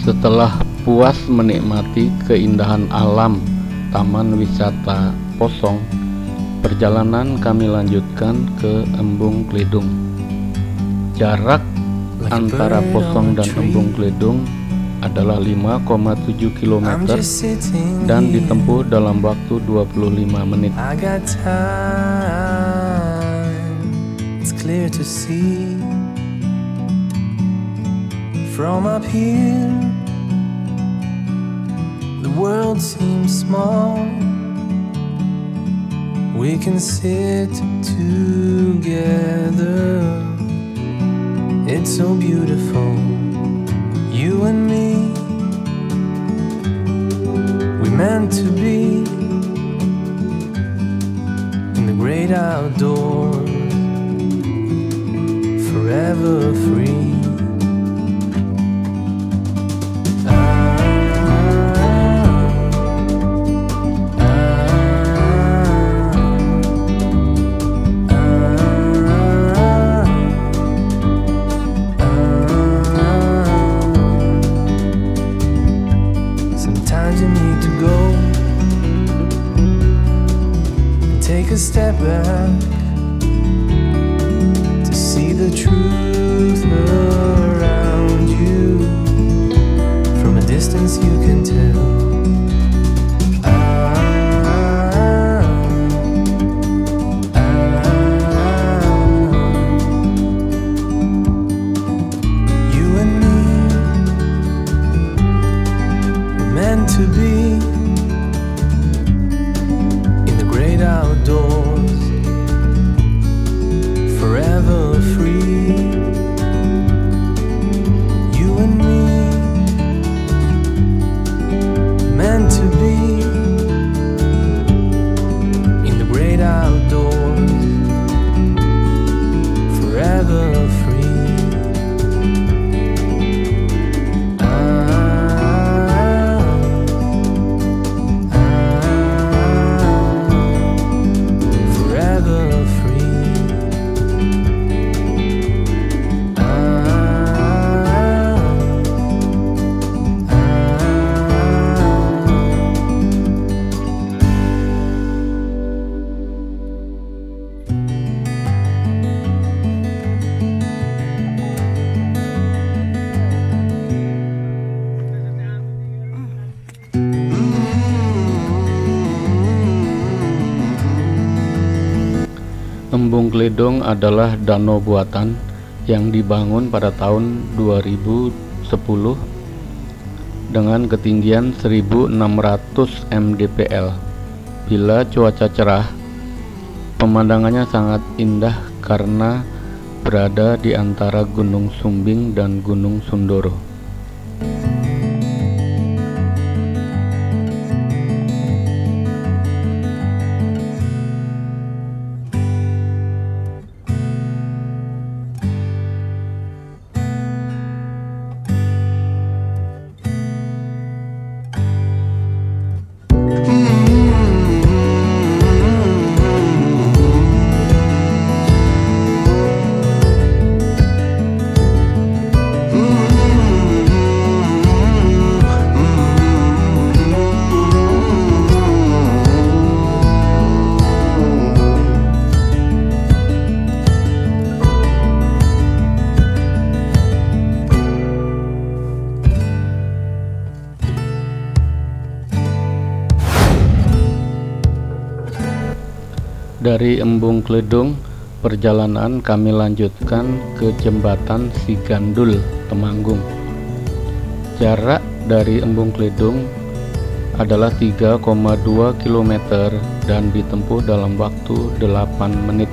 Setelah puas menikmati keindahan alam Taman Wisata Posong, perjalanan kami lanjutkan ke Embung Kledung. Jarak antara Posong dan Embung Kledung adalah 5,7 km dan ditempuh dalam waktu 25 menit. It's clear to see from up here. The world seems small. We can sit together. It's so beautiful, you and me. We meant to be in the great outdoors, forever free. Sometimes you need to go and take a step back to see the truth around you. From a distance you can tell. You and me were meant to be in the great outdoors, forever free. You and me meant to be in the great outdoors, forever free. Forever free. Embung Kledung adalah danau buatan yang dibangun pada tahun 2010 dengan ketinggian 1600 mdpl. Bila cuaca cerah, pemandangannya sangat indah karena berada di antara Gunung Sumbing dan Gunung Sundoro. Dari Embung Kledung, perjalanan kami lanjutkan ke Jembatan Sigandul, Temanggung. Jarak dari Embung Kledung adalah 3,2 km dan ditempuh dalam waktu 8 menit.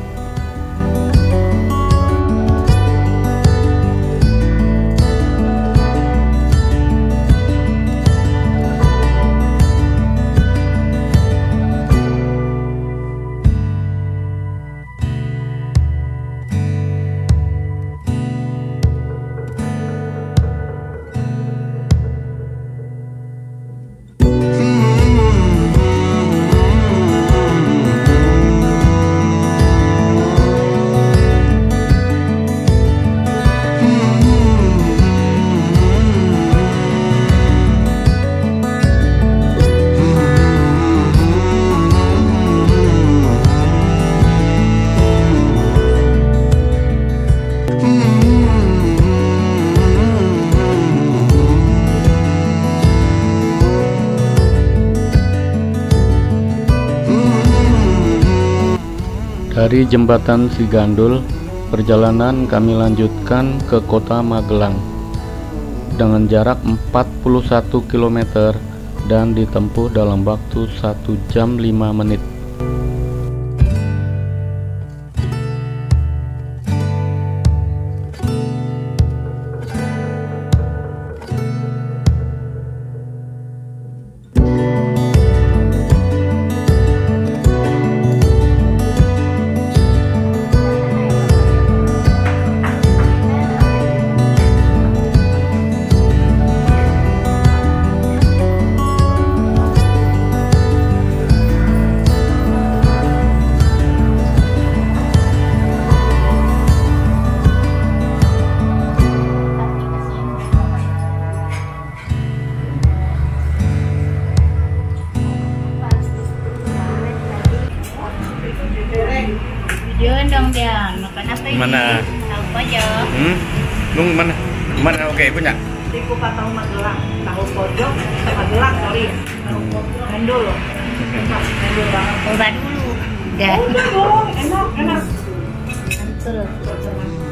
Dari Jembatan Sigandul, perjalanan kami lanjutkan ke kota Magelang dengan jarak 41 km dan ditempuh dalam waktu 1 jam 5 menit. Videoin dong dia, makan apa ini? Mana? Tahu aja. Nung mana? Mana oke punya? Di kupat tahu Magelang, tahu pojok Magelang sorry. Mendul. Mendul banget. Coba dulu. Udah. Udah dong, enak. Mantul.